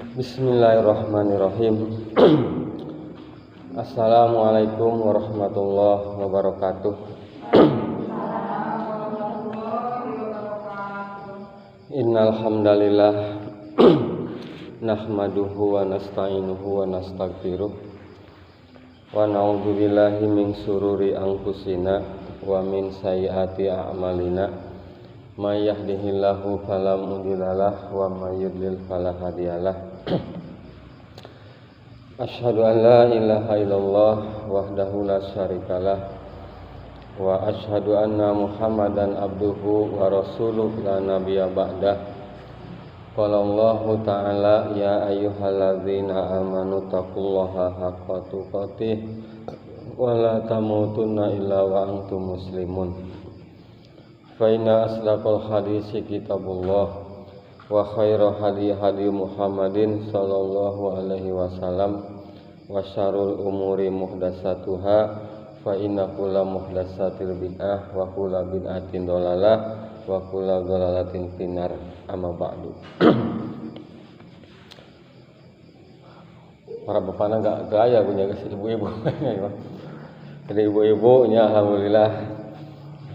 Bismillahirrahmanirrahim. Assalamualaikum warahmatullahi wabarakatuh. Innal hamdalillah nahmaduhu wa nasta'inuhu wa nastaghfiruh wa na'udzu billahi min syururi anfusina wa min sayyiati a'malina may yahdihillahu fala mudhillalah wa may yudlil fala hadiyalah. Asyhadu an la ilaha illallah wahdahu la syarikalah wa asyhadu anna Muhammadan abduhu wa rasuluh la nabiyya ba'dah. Qala Allahu ta'ala ya ayyuhalladzina amanu taqullaha haqqa tuqatih wa la tamutunna illa wa antum muslimun. Fa inna asdaqal hadisi kitabullah wa khairu hadi Muhammadin sallallahu alaihi wasallam wa syarrul umuri muhdatsatuha fa inna kulla muhdatsatil bid'ah wa kulla bid'atin dhalalah wa kulla dhalalatin finnar. Amma ba'du. Para bapana enggak gaya punya ibu-ibu. Jadi ibu-ibu nya alhamdulillah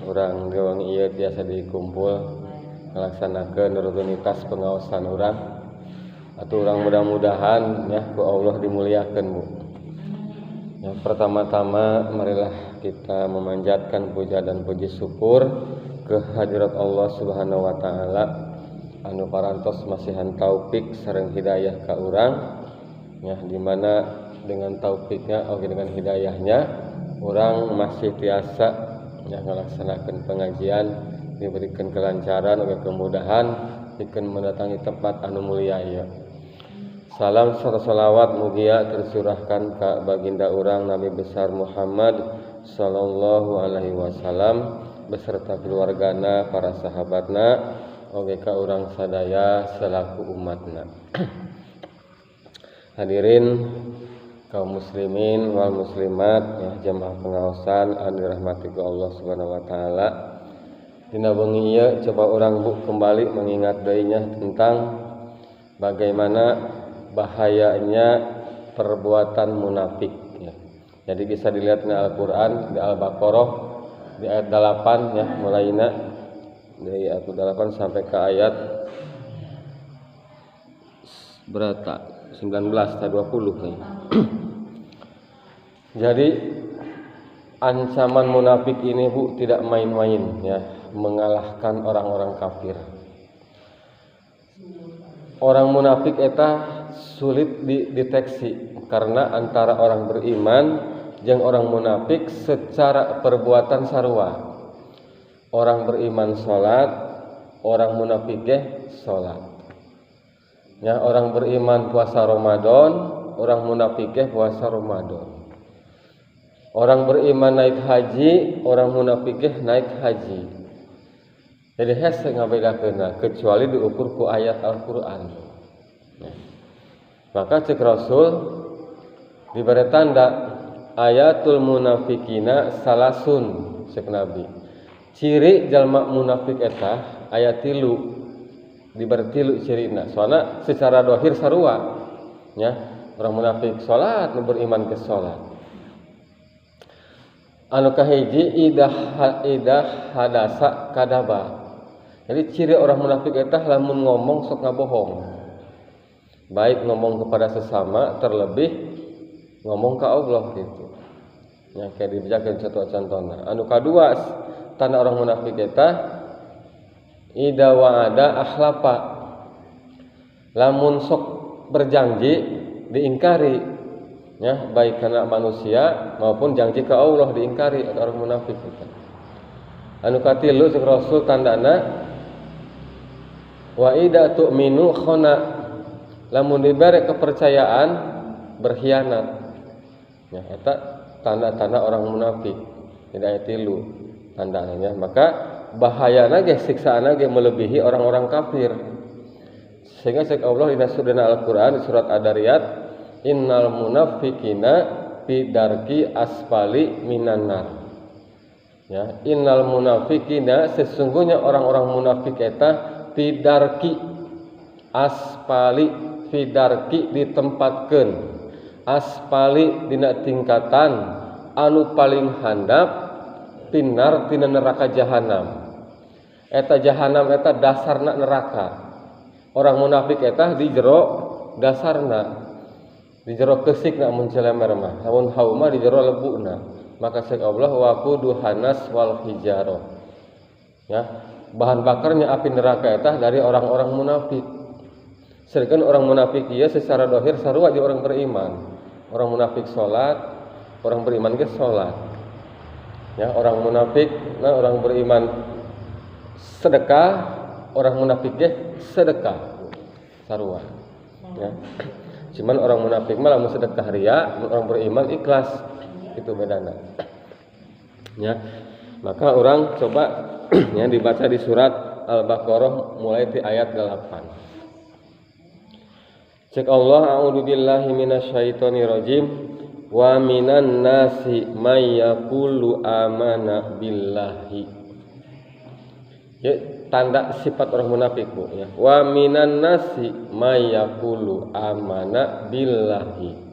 urang gawang ieu biasa dikumpul melaksanakan rutinitas pengawasan orang atau orang mudah-mudahan ya ku Allah dimuliakan Bu. Yang pertama-tama marilah kita memanjatkan puja dan puji syukur ke hadirat Allah Subhanahu wa taala anu parantos masihan taufik sareng hidayah ka urang ya, di mana dengan taufiknya dengan hidayahnya orang masih tiasa ya melaksanakan pengajian, diberikan kelancaran dan kemudahan bikin mendatangi tempat anu mulia ieu. Salam serta salawat mugia tercurahkan ka baginda urang Nabi besar Muhammad sallallahu alaihi wasallam beserta keluargana, para sahabatna, oge ka urang sadaya selaku umatna. Hadirin kaum muslimin wal muslimat ya, jamaah pengaosan anu dirahmati ku Allah Subhanahu wa taala. Dina bengi ieu coba orang Bu kembali mengingat deunya tentang bagaimana bahayanya perbuatan munafik ya. Jadi bisa dilihat di Al-Qur'an di Al-Baqarah di ayat 8 ya, mulaina dari ayat 8 sampai ke ayat berapa? 19 atau 20 kayaknya. Jadi ancaman munafik ini Bu tidak main-main ya, mengalahkan orang-orang kafir. Orang munafik eta sulit dideteksi karena antara orang beriman jeung orang munafik secara perbuatan sarua. Orang beriman salat, orang munafik ge salat. Ya, orang beriman puasa Ramadan, orang munafik ge puasa Ramadan. Orang beriman naik haji, orang munafik ge naik haji. Jadi hese ngabedakeunna kecuali diukur ku ayat Al-Qur'an. Maka cek Rasul diberi tanda ayatul munafikina salasun cek Nabi. Ciri jalma munafik eta aya 3 diberi 3 cirina. Soalna secara dohir sarua ya, orang munafik salat nu beriman ke salat. Anu kahiji idah hadasa kadaba. Jadi ciri orang munafik eta lamun ngomong sok ngabohong. Baik ngomong kepada sesama, terlebih ngomong ke Allah gitu. Ya kayak dibacakeun contoh-contohna. Anu kadua tanda orang munafik eta ida wa'ada akhlafa. Lamun sok berjanji diingkari. Ya, baik karena manusia maupun janji ke Allah diingkari orang munafik itu. Anu katilu cek Rasul tandana wa idza tu'minu khana, lamun dibere kepercayaan berkhianat. Ya, eta tanda-tanda orang munafik. Tidak tilu tandanya. Maka bahayana ge siksaana ge melebihi orang-orang kafir. Sehingga cek Allah di surah Al-Qur'an di surat Ad-Dariyat, innal munafiqina fi darki asfali minan nar. Ya, innal munafiqina sesungguhnya orang-orang munafik eta fi darki asfali fidarki ditempatkeun aspali dina tingkatan anu paling handap tinar tina neraka jahanam. Eta jahanam eta dasarna neraka. Orang munafik eta di jero dasarna, di jero keusikna mun celemer mah, lamun hauma di jero lebuna. Maka cek Allah waqudu hanas wal hijarah. Ya, bahan bakarnya api neraka eta dari orang-orang munafik. Sedangkan orang munafik ieu secara dohir sarua jeung orang beriman. Orang munafik salat, orang beriman ge salat. Ya, orang munafik, nah orang beriman sedekah, orang munafik ge sedekah sarua. Ya. Cuman orang munafik mah lamun sedekah riya, orang beriman ikhlas. Itu bedana. Ya. Maka orang coba ya dibaca di surat Al-Baqarah mulai di ayat 8. Cek Allah a'udzubillahi minasyaitonirrajim wa minan nasi may yaqulu amana billahi. Ya, tanda sifat orang munafik Bu ya. Wa minan nasi may yaqulu amana billahi.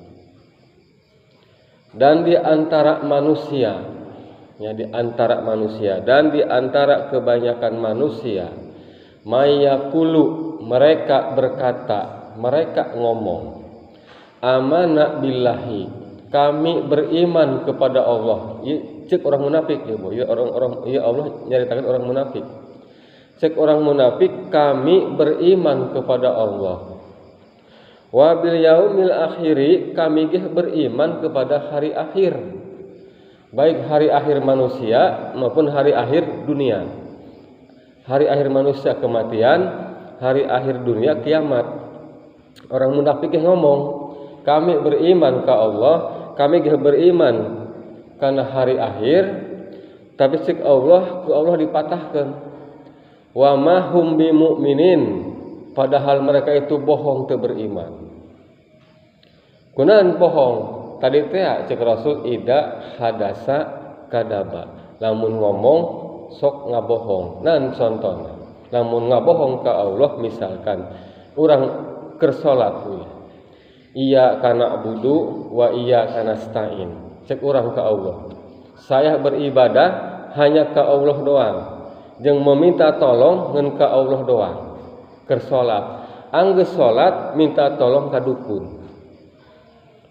Dan di antara manusia, ya di antara manusia dan di antara kebanyakan manusia, mayakulu mereka berkata, mereka ngomong, amana billahi, kami beriman kepada Allah. Cek orang munafik ya Bu, ya orang-orang ya Allah nyaritakan orang munafik. Cek orang munafik, kami beriman kepada Allah. Wa bil yaumil akhiri, kami beriman kepada hari akhir, baik hari akhir manusia maupun hari akhir dunia. Hari akhir manusia kematian, hari akhir dunia kiamat. Orang munafik ngomong, kami beriman ke Allah, kami beriman karena hari akhir, tapi cek Allah ke Allah dipatahkan. Wa ma hum bimu'minin, padahal mereka itu bohong teu beriman. Kunaon bohong? Tadi teh cek Rasul ida hadasa kadaba. Lamun ngomong sok ngabohong. Nan contohna. Lamun ngabohong ka Allah misalkan urang keur salat iya kana budu wa iya kana stain. Cek urang ka Allah. Saya beribadah hanya ka Allah doang. Jeung meminta tolong ngan ka Allah doang. Keur salat. Anggeus salat minta tolong ka dukun.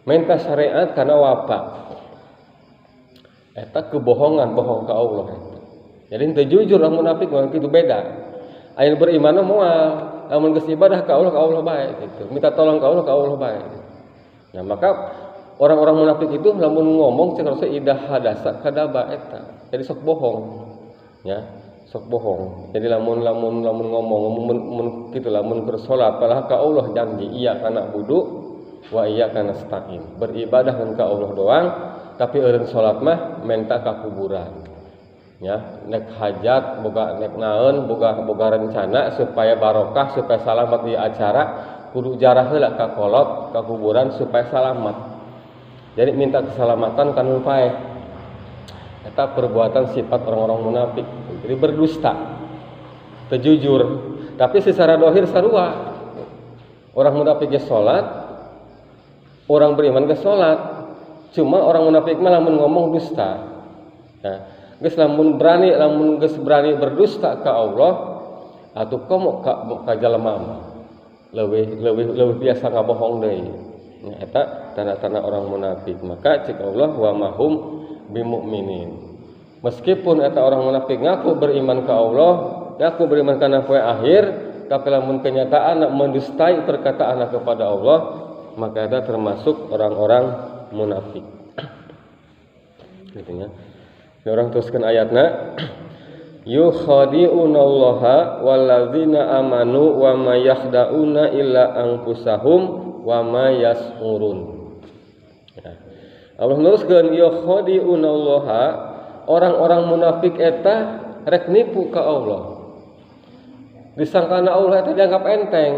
Minta syariat karena wapa. Eta kebohongan, bohong ke Allah. Jadi teu jujur orang munafik mah kitu beda. Aya beriman moal, lamun geus ibadah ka Allah bae gitu. Minta tolong ka Allah bae. Nah, maka orang-orang munafik itu lamun ngomong cek rasa idah hadasa kadaba eta. Jadi sok bohong. Ya, sok bohong. Jadi lamun ngomong kitu lamun bersolat padahal ka Allah janji iya kana budu wa iya kana stain, beribadah kan ka Allah doang, tapi eureun salat mah menta ka kuburan. Ya, nek hajat boga nek naeun boga rencana supaya barokah, supaya selamat di acara, kudu jarah heula ka kolot, ka kuburan supaya selamat. Jadi minta keselamatan kan pae. Eta perbuatan sifat orang-orang munafik. Jadi berdusta, teu jujur, tapi secara dohir sarua. Orang munafik ge salat, orang beriman ke salat, cuma orang munafik mah lamun ngomong dusta. Nah, geus lamun berani berdusta ka Allah, atuh komo ka jalema mah leuwih biasa ngabohong deui. Nya eta tanda-tanda orang munafik. Maka cek Allah wa mahum bimu'minin. Meskipun eta orang munafik ngaku beriman ka Allah, ngaku beriman kana poe akhir, tapi lamun kenyataan mendustai perkataan kepada Allah, maka ada termasuk orang-orang munafik. Gitu ya. Orang teruskan ayatna, yukhadi'unallaha walladzina amanu wa ma yakhda'una illa anfusahum wa ma yash'urun. Ya. Allah teruskan yukhadi'unallaha, orang-orang munafik eta rek nipu ka Allah. Disangkana Allah eta dianggap enteng.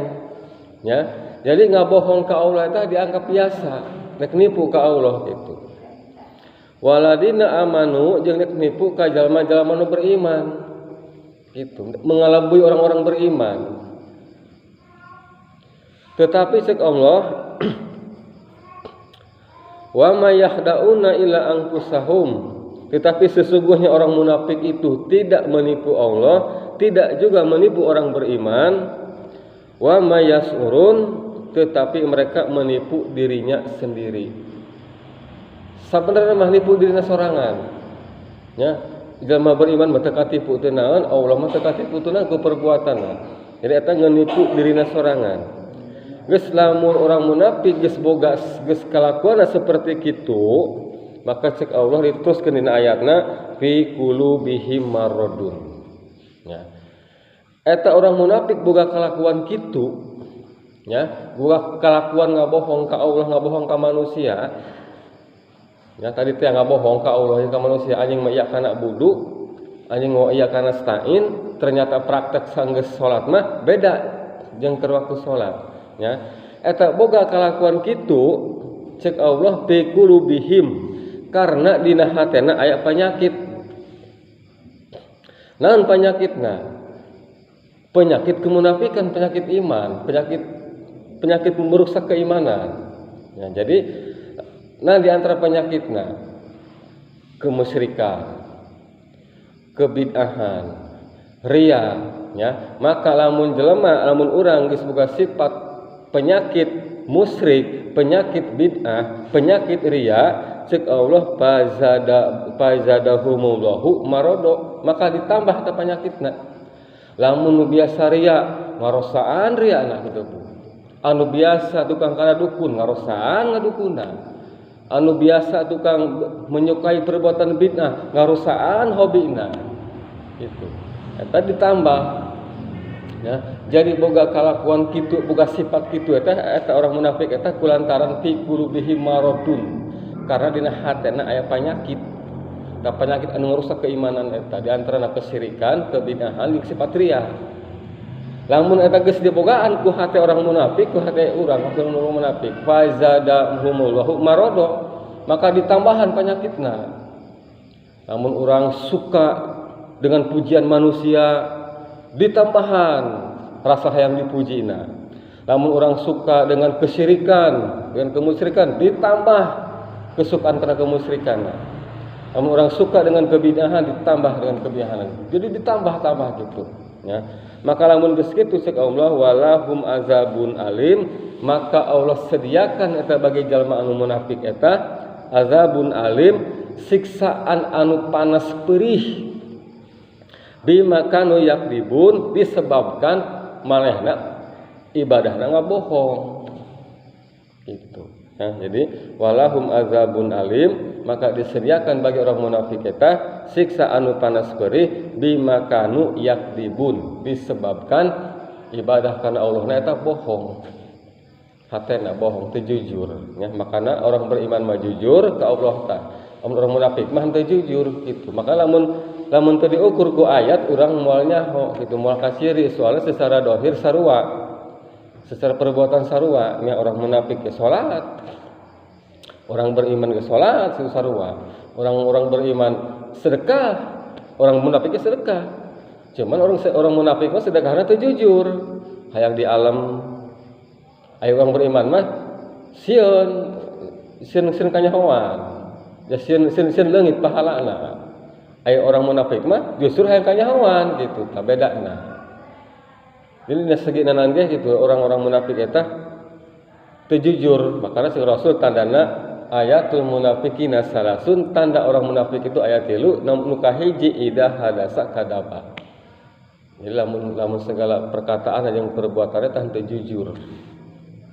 Ya. Jadi ngabohong ka Allah itu dianggap biasa, nek nipu ka Allah gitu. Waladina amanu jeung nek nipu ka jalma-jalma nu beriman. Gitu, mengelabui orang-orang beriman. Tetapi cek Allah wa may yahda'una illa anfusahum, tetapi sesungguhnya orang munafik itu tidak menipu Allah, tidak juga menipu orang beriman. Wa may yas'urun, tetapi mereka menipu dirinya sendiri. Sabenerna mah nipu dirinya sorangan. Ya, jelema beriman mah teu katipu teu naon, Allah mah teu katipu teu naon ku perbuatanna. Jadi eta ngenipu dirinya sorangan. Geus lamun orang munafik geus boga geus kalakuanna seperti kitu, maka cek Allah diteruskeun dina ayatna fi qulubihim maradun. Ya. Eta orang munafik boga kalakuan kitu, ya, boga kalakuan ngabohong ka Allah, ngabohong ka manusia. Ya, tadi teh ngabohong ka Allah ka manusia, anjing mah ieu kana budu, anjing mah ieu kana stain, ternyata praktek sanggeus salat mah beda jeung keur waktu salat. Ya, eta boga kalakuan kitu cek Allah fi qulubihim, karena dina hatena aya penyakit. Naon penyakitna? Penyakit kemunafikan, penyakit iman, penyakit merusak keimanan. Ya, jadi di antara penyakitna kemusyrikan, kebid'ahan, riya, ya. Maka lamun jelema, lamun urang geus boga sifat penyakit musyrik, penyakit bid'ah, penyakit riya, cek Allah fazadahumullahu marado, maka ditambah ta penyakitna. Lamun biasa riya, ngarosaan riya anak kitu. Anu biasa tukang kana dukun, ngarosaan ngadukunna. Anu biasa tukang menyukai perbuatan bid'ah, ngarosaan hobina. Gitu. Eta ditambah. Ya, jadi boga kalakuan kitu, boga sifat kitu eta orang munafik eta kulantaran fi qulubihim maradun. Karena dina hatena aya penyakit. Da penyakit anu ngrusak keimanan eta di antarana kesyirikan, kebid'ahan, sifat riya. Lamun eta geus dibogaan ku hate orang munafik, ku hate urang munafik, fazadahumullahu marado, maka ditambahan penyakitna. Lamun urang suka dengan pujian manusia, ditambahan rasa hayang dipujina. Lamun orang suka dengan kesyirikan, dengan kemusyrikan, ditambah kesukaan karena kemusyrikanna. Lamun orang suka dengan kebid'ahan, ditambah dengan kebid'ahan. Jadi ditambah-tambah gitu, ya. Maka lamun geus kitu cek Allah walahum azabun alim, maka Allah sediakan eta bagi jalma anu munafik eta azabun alim, siksaan anu panas perih. Bima kanu yakdibun, disebabkan manehna ibadahna ngabohong. Gitu. Ya, jadi walahum azabun alim, maka disediakan bagi orang munafik eta siksa anu panas perih bima kanu yakdibun, disebabkan ibadah kana Allah na eta bohong. Hatena bohong, teu jujur. Ya, makana orang beriman mah jujur ka Allah ta. Orang munafik mah teu jujur gitu. Maka lamun teu diukur ku ayat urang moal nyaho gitu, moal kasiri soalnya secara dohir sarua. Secara perbuatan sarua, nya orang munafik ke salat. Orang beriman ke salat sarua. Orang beriman sedekah, orang munafik ke sedekah. Cuman orang munafik mah sedekahna teu jujur. Hayang di alam aya orang beriman mah sieun kanyahoan. Ya sieun leungit pahalana. Aya orang munafik mah justru hayang kanyahoan gitu, tah bedana. Jadi segi nanan ge gitu, orang-orang munafik eta teu jujur. Makana si Rasul tandana ayatul munafiqina salasun, tanda orang munafik itu ayat 3, nu kahiji idza hadasa kadaba. Jadi lamun segala perkataan jeung perbuatanna tah teu jujur.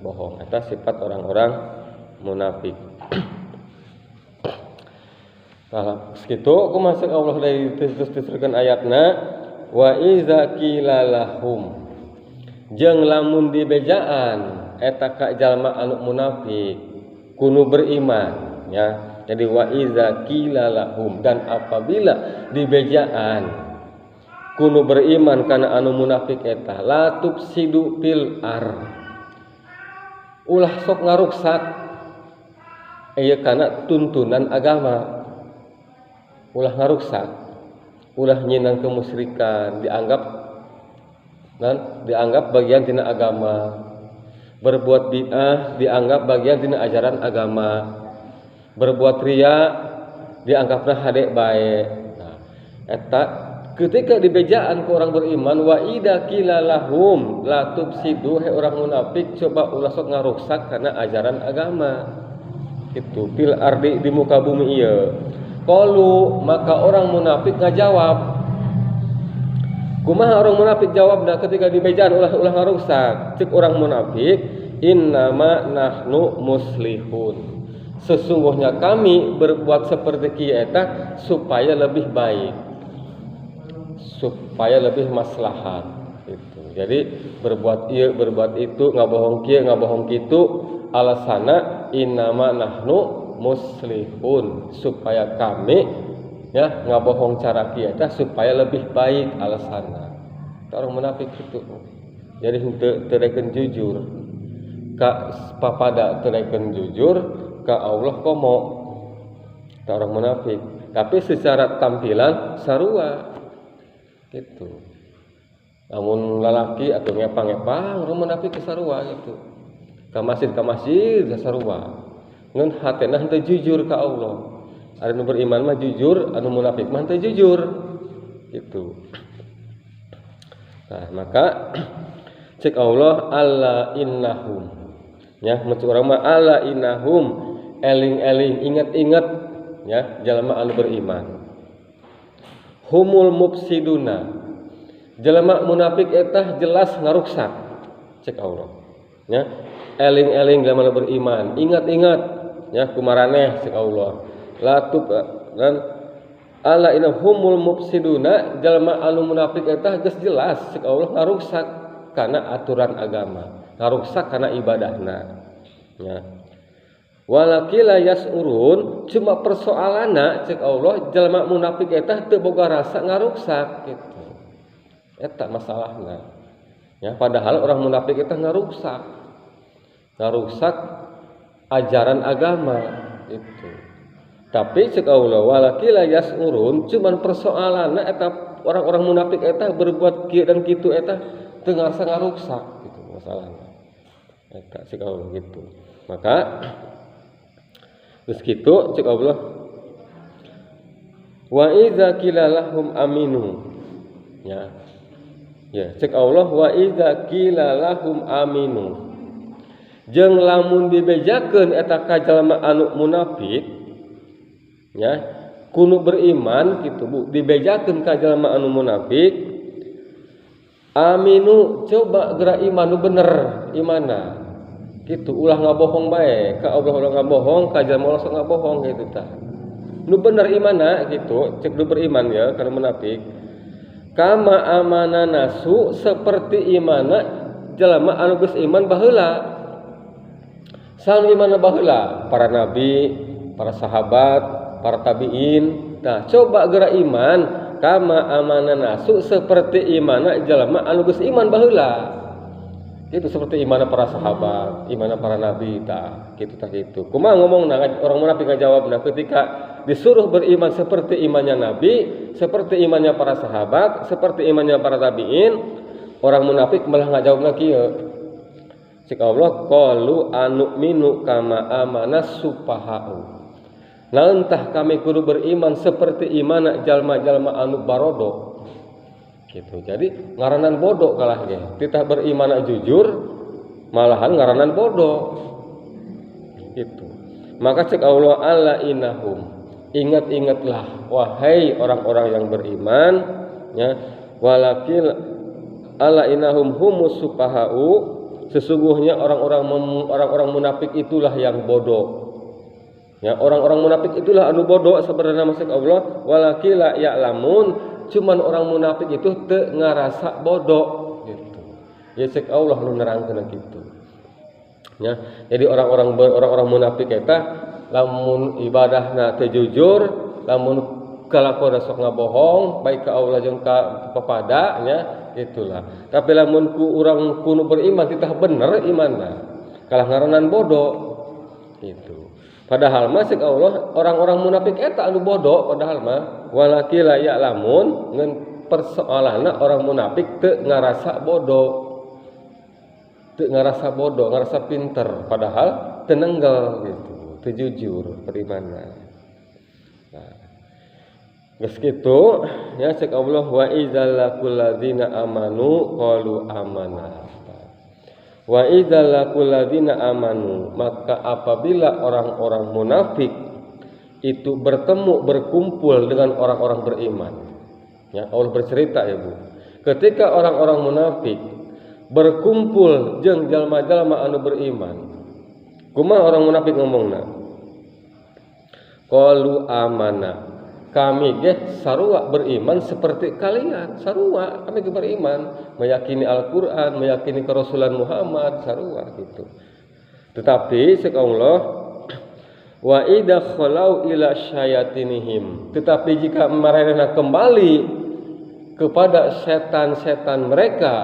Bohong, eta sifat orang-orang munafik. Nah, segitu kumaha Allah dari terus-teruskeun ayatna wa iza qila lahum, jeung lamun dibejaan eta ka jalma anu munafik kunu beriman, ya. Jadi wa iza qila lahum, dan apabila dibejaan kunu beriman kana anu munafik eta la tufsidu fil ar, ulah sok ngaruksak ieu kana tuntunan agama, ulah ngaruksak, ulah nyinang kemusyrikan, dianggap bagian tina agama. Berbuat bid'ah dianggap bagian dina ajaran agama. Berbuat riya dianggapna hade bae. Nah, eta ketika dibejaan ke orang beriman, wa idza qila lahum la tufsidu, he orang munafik coba ulah sok ngaruksak karena ajaran agama. Itu fil ardi di muka bumi ieu. Qalu, maka orang munafik ngajawab. Kumaha orang munafik jawabna ketika dibejaan ulah ngaruksak? Cek orang munafik, innama nahnu muslihun. Sesungguhnya kami berbuat seperti kieu eta supaya lebih baik. Supaya lebih maslahat itu. Jadi berbuat ieu, berbuat itu, ngabohong kieu, ngabohong kitu, alasana innama nahnu muslihun, supaya kami ya ngabohong cara kieu teh supaya lebih baik alasanna. Orang munafik itu. Jadi henteu tereken jujur. Ka papada tereken jujur, ka Allah komo. Orang munafik. Tapi secara tampilan sarua. Gitu. Namun lalaki atau ngepang-ngepang, orang munafik sarua gitu. Ka masjid sarua. Ngan hatena henteu jujur ka Allah. Anu beriman mah jujur, anu munafik mah teu jujur. Gitu. Nah, maka cek Allah alla innahum. Ya, maksud urang mah alla innahum, eling-eling, ingat-ingat ya, jalma anu beriman. Humul mufsiduna. Jalma munafik etah jelas ngaruksak. Cek Allah. Ya, eling-eling jalma anu beriman, ingat-ingat ya kumaraneh cek Allah. Latub dan ala innahumul mufsiduna, jalma anu munafik eta geus jelas cek Allah ngaruksak kana aturan agama, ngaruksak kana ibadahna. Ya. Walakila yasurun, cuma persoalanna cek Allah jalma munafik eta teu boga rasa ngaruksak gitu. Eta masalahna. Ya, padahal orang munafik eta ngaruksak ajaran agama itu. Tapi cek Allah walakila yasurun, cuman persoalanna eta orang-orang munafik eta berbuat kieu dan kitu eta teu ngarasa ngaruksak gitu masalahna. Eta cek Allah gitu. Maka geus kitu cek Allah wa idza qila lahum aminu. Ya. Ya, cek Allah wa idza qila lahum aminu. Jeung lamun dibejakeun eta ka jalma anu munafik ya kuno beriman gitu Bu, dibejakeun ka jalma anu munafik, aminu coba geura iman nu bener imanna gitu, ulah ngabohong bae ka Allah, ulah ngabohong ka jalma Allah sok ngabohong gitu tah nu bener imanna gitu, cek nu beriman ya kana munafik. Kama amana nasu, seperti imanna jalma anu geus iman baheula. Sanu imanna baheula? Para nabi, para sahabat, para tabiin. Nah, coba geura iman kama amana nasu, seperti imana jalma anu geus iman baheula. Itu seperti imana para sahabat, imana para nabi tah, kitu tah kitu. Kumaha ngomongna orang munafik ngajawabna ketika disuruh beriman seperti imannya nabi, seperti imannya para sahabat, seperti imannya para tabiin, orang munafik malah ngajawabna kieu. Cek Allah qalu anu'minu kama amanas supahau. Naon tah kami kudu beriman seperti imana jalma-jalma anu barodo. Gitu. Jadi ngaranan bodoh kalah ge. Titah beriman jujur malahan ngaranan bodoh. Gitu. Maka cek Allah alla innahum. Ingat-ingatlah wahai orang-orang yang beriman ya, walakil alla innahum humus supahau. Sesungguhnya orang-orang munafik itulah yang bodoh. Ya, orang-orang munafik itulah anu bodoh sebenarnya maksud Allah, walakila ya'lamun, cuman orang munafik itu teu ngarasa bodoh gitu. Ya cek Allah nu nerangkeun kitu. Ya, jadi orang-orang munafik eta lamun ibadahna teu jujur, lamun kalakuan sok ngabohong baik ka Allah jeung ka pepada nya itulah. Tapi lamun ku urang kuno beriman titah bener imanna, kalah ngaranan bodoh itu. Padahal mah cek Allah orang-orang munafik eta anu bodoh padahal mah walakila ya'lamun, ngan persoalanna orang munafik teu ngarasa bodoh. teu ngarasa bodoh, ngarasa pinter, padahal tenenggal gitu, teu jujur beriman. Nah, geus kitu nya cek Allah wa idzal laqul ladzina amanu qalu amanna. Wa idzal laqul ladzina amanu, maka apabila orang-orang munafik itu berkumpul dengan orang-orang beriman. Ya, Allah bercerita ya Bu. Ketika orang-orang munafik berkumpul jeung jalma-jalma anu beriman, kumaha orang munafik ngomongna? Qalu amanna. Kami ge sarua beriman seperti kalian, sarua kami ge beriman, meyakini Al-Qur'an, meyakini kerasulan Muhammad, sarua gitu. Tetapi cek Allah, wa idza khalau ila syayatinihim, tetapi jika mereka kembali kepada setan-setan mereka,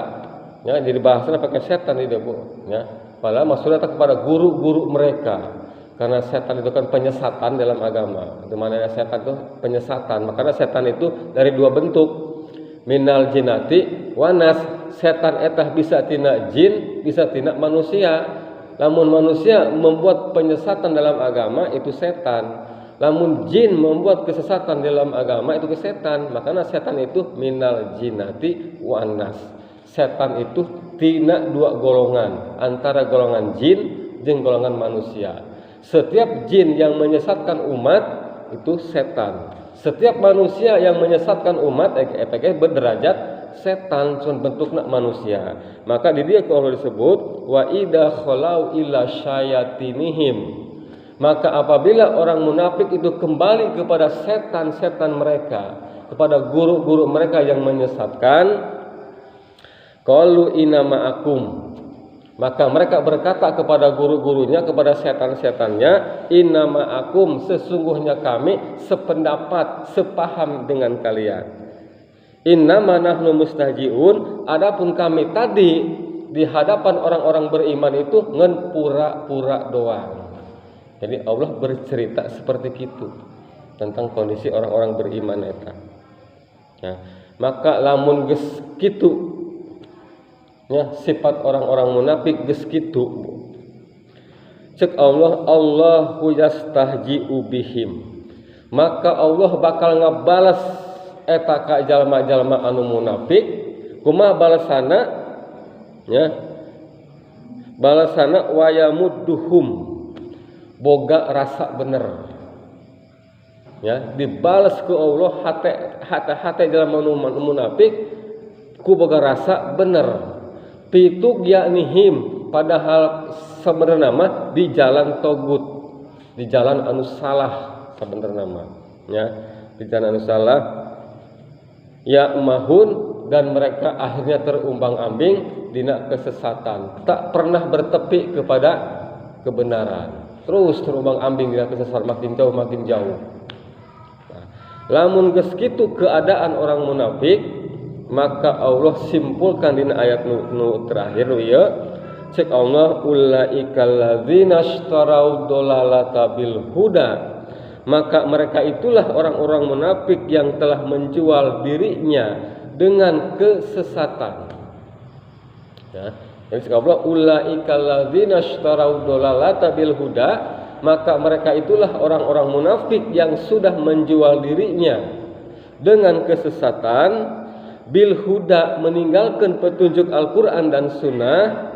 ya, jadi bahasanya pakai setan itu Bu, ya. Padahal maksudnya kepada guru-guru mereka. Karena setan itu kan penyesatan dalam agama. Di mana setan itu penyesatan. Makanya setan itu dari dua bentuk. Minal jinati wanas. Setan etah bisa tina jin, bisa tina manusia. Lamun manusia membuat penyesatan dalam agama itu setan. Lamun jin membuat kesesatan dalam agama itu setan. Makanya setan itu minal jinati wanas. Setan itu tina dua golongan, antara golongan jin dan golongan manusia. Setiap jin yang menyesatkan umat itu setan. Setiap manusia yang menyesatkan umat berderajat setan, cuma bentuknya manusia. Maka di dia kalau disebut wa idza khalau ila syayatinihim. Maka apabila orang munafik itu kembali kepada setan-setan mereka, kepada guru-guru mereka yang menyesatkan, qalu inna ma'akum, maka mereka berkata kepada guru-gurunya, kepada setan-setannya, inna ma'akum, sesungguhnya kami sependapat, sepaham dengan kalian. Inna ma nahnu mustahjiun, adapun kami tadi di hadapan orang-orang beriman itu ngen pura-pura doang. Jadi Allah bercerita seperti itu tentang kondisi orang-orang beriman eta. Ya, maka lamun geus kitu, ya, sifat orang-orang munafik geus kitu, cek Allah, Allahu yastahji'u bihim, maka Allah bakal ngabalas eta ka jalma-jalma anu munafik. Kumaha balasana? Ya, balasana wa yamudduhum, boga rasa bener. Ya, dibalas ku Allah hate jalma munafik ku boga rasa bener. Pitug yaknihim, padahal sebenarnya mah di jalan togut, di jalan anu salah sebenarnya mah, ya, di jalan anu salah, ya mahun, dan mereka akhirnya terumbang-ambing dina kesesatan, tak pernah bertepi kepada kebenaran, terus terumbang-ambing dina kesesatan, makin jauh. Nah, lamun geus kitu keadaan orang munafik, maka Allah simpulkan di ayat nu terakhir ieu, cek Allah, ulaikal ladzina ishtarau dolalata bil huda, maka mereka itulah orang-orang munafik yang telah menjual dirinya dengan kesesatan. Ya, jadi cek Allah, ulaikal ladzina ishtarau dolalata bil huda, maka mereka itulah orang-orang munafik yang sudah menjual dirinya dengan kesesatan, bil huda, meninggalkan petunjuk Al-Quran dan Sunnah.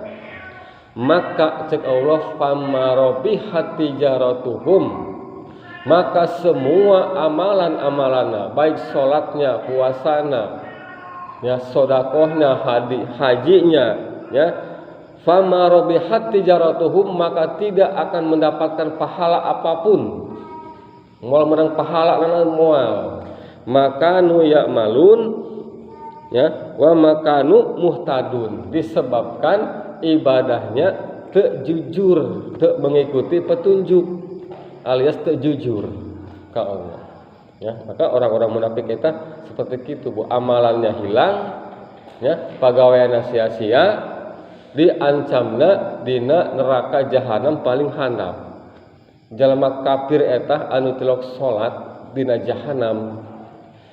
Maka cek Allah, famarobihat tijaratuhum, maka semua amalan-amalanna, baik sholatnya, puasana, ya, sodakohnya, hajinya, ya, famarobihat tijaratuhum, maka tidak akan mendapatkan pahala apapun, moal menang pahala nana moal. Maka nu ya'malun, ya, wa makanu muhtadun, disebabkan ibadahnya teu jujur, teu mengikuti petunjuk, alias teu jujur ka Allah. Ya, maka orang-orang munafik kita seperti itu, Bu, amalannya hilang, ya, pagaweana sia-sia, diancamna dina neraka jahanam paling handap. Jalma kafir eta anu tilok salat dina jahanam.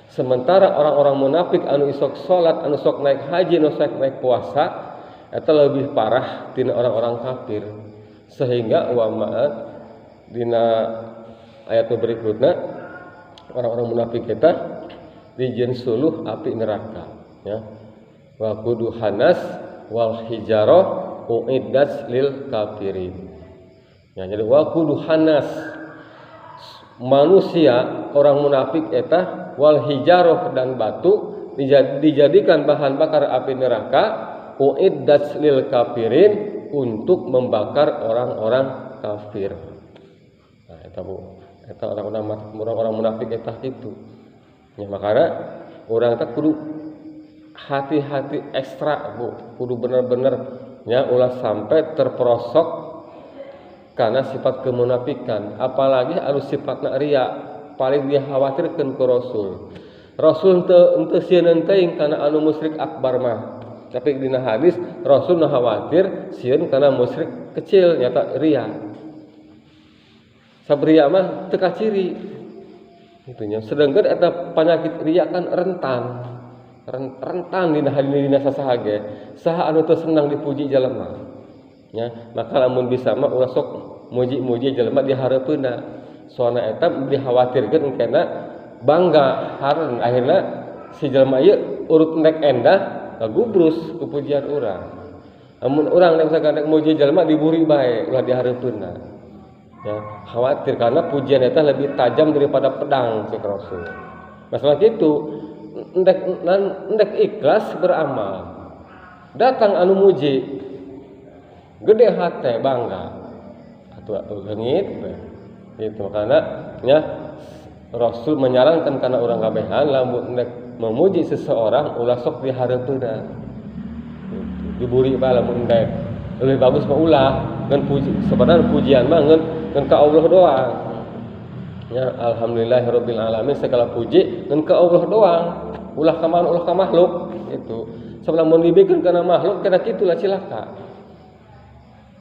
Sementara orang-orang munafik anu isok salat, anu sok naik haji, anu sok naik puasa, eta lebih parah tina orang-orang kafir, sehingga wa ma'at dina ayat berikutna orang-orang munafik eta dijieun suluh api neraka ya. Wa qudu hanas wal hijarah uiddat lil kafirin. Ya, jadi wa qudu hanas manusia orang munafik eta wal hijarah dan batu dijadikan bahan bakar api neraka uiddat lil kafirin untuk membakar orang-orang kafir. Nah, eta orang-orang munafik eta kitu. Ya makanya orang eta kudu hati-hati ekstra kudu bener-bener ya ulah sampai terperosok karena sifat kemunafikan, apalagi anu sifatna riya paling dikhawatirkeun ku Rasul teu sieun teuing kana anu musyrik akbar mah. Tapi dina hadis Rasul na khawatir sieun kana musyrik kecil nyata riya. Sabria mah teu kaciri. Itunya. Sedangkan eta penyakit riya kan rentan dina sasaha ge. Saha anu teu senang dipuji jalema. Ya, maka lamun bisa mah ulah sok muji-muji jalema di hareupeuna. Soalna eta dikhawatirkeun engkena bangga hareun akhirna si jalema ieu urut endek endah gubrus ku pujian urang. Amun urang misalkan muji jalema diburi bae ulah di hareupeuna. Ya, khawatir karena pujian eta lebih tajam daripada pedang cek Rasul. Masalah gitu endek ikhlas beramal. Datang anu muji gede hate bangga atuh leungit gitu makana nya Rasul menyarankan kana urang kabehan lamun endek memuji seseorang ulah sok di hareupeuna diburi bae lamun endek lebih bagus mah ulah ngan puji sebenarnya pujian mah ngan ka Allah doang ya alhamdulillahirabbil alamin segala puji ngan ka Allah doang ulah ka man ulah ka makhluk itu sebelum mun dibikeun kana makhluk kana kitu lah cilaka.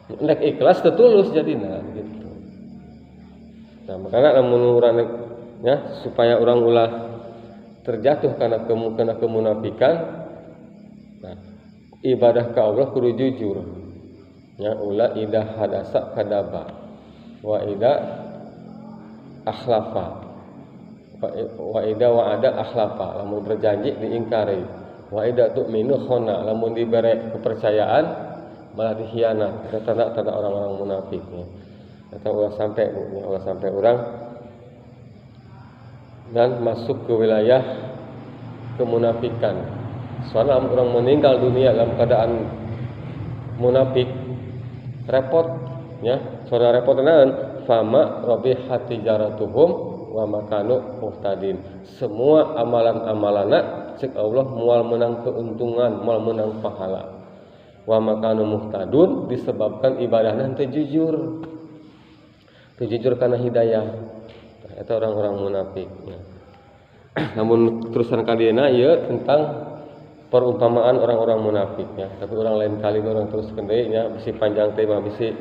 Nek ikhlas tetulus jadina gitu. Nah, makanya lamun urang ya supaya orang ulah terjatuh karena kemunafikan. Nah, ibadah ka Allah kudu jujur. Ya ulah idah hadasa kadaba wa ida akhlafa. Wa ida wa'ada akhlafa, lamun berjanji diingkari. Wa ida tu'minu khona, lamun diberi kepercayaan malah dikhianat. Itu tanda-tanda orang-orang munafik ya. Kata ulah sampai orang dan masuk ke wilayah kemunafikan. Soalnya orang meninggal dunia dalam keadaan munafik repot ya. Soalnya repot naon fama rabihat tijaratuhum wa makanu muhtadin. Semua amalan-amalana cek Allah moal menang keuntungan, moal menang pahala. Wa makanu muhtadun disebabkan ibadahna teu jujur. Teu jujur kana hidayah. Eta orang-orang munafik ya. Namun terusan kaliena ieu tentang perumpamaan orang-orang munafik ya. Tapi orang lain kali orang teruskeun deui nya bisi panjang teh mah bisi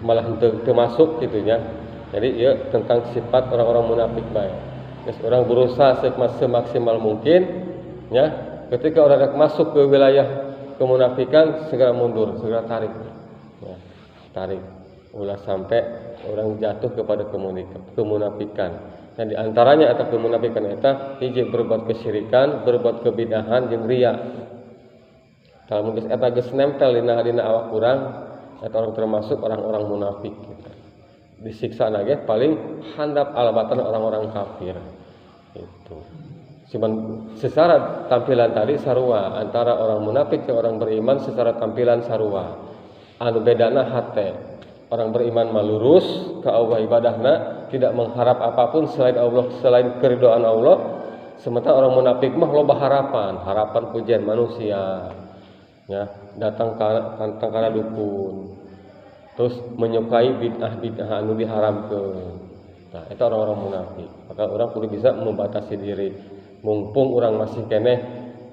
malah teu masuk gitu nya. Jadi ieu tentang sifat orang-orang munafik bae. Geus orang berusaha semaksimal mungkin ya. Ketika orang masuk ke wilayah kemunafikan segera mundur, segera tarik. Ya, tarik. Ulah sampai orang jatuh kepada kemunafikan. Nah, di antaranya atau kemunafikan eta hiji berbuat kesyirikan, berbuat kebidahan jeung riya. Kalau geus eta geus nempel dina awak urang, eta orang termasuk orang-orang munafik gitu. Disiksa lagi paling handap alabatan orang-orang kafir. Itu. Cuman secara tampilan tadi sarua antara orang munafik dan orang beriman secara tampilan sarua. Anu bedana hate. Orang beriman mah lurus ke Allah ibadahna, tidak mengharap apapun selain Allah, selain keridhaan Allah. Sementara orang munafik mah loba harapan pujian manusia. Ya, datang kana dukun. Terus menyukai bid'ah anu diharamkeun. Nah, itu orang-orang munafik. Maka orang kudu bisa membatasi diri. Mumpung orang masih keneh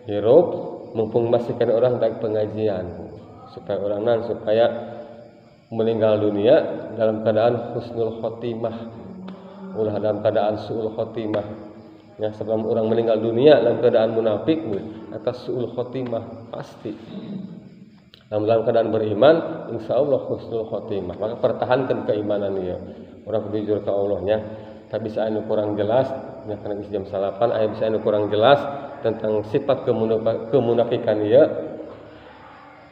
hirup, mumpung masih keneh orang daek pengajian, supaya meninggal dunia dalam keadaan husnul khotimah, ulah dalam keadaan suul khotimah. Ya, sebelum orang meninggal dunia dalam keadaan munafik, atas suul khotimah pasti. dalam keadaan beriman, insya Allah husnul khotimah. Maka pertahankan keimanan dia. Orang jujur ke Allahnya. Tak bisa anu kurang jelas, ya karena jam 8, ayat bisa anu kurang jelas tentang sifat kemunafikan dia.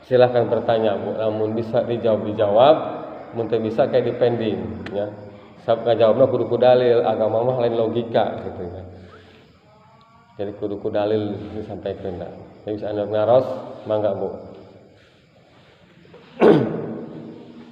Silahkan bertanya, namun bisa dijawab, mun teu bisa kayak dipending, ya. Sab ngajawabna kudu ku dalil, agama mah lain logika gitu ya. Jadi kudu ku dalil disampaikeun. Jadi bisa anu ngaros, mangga Bu.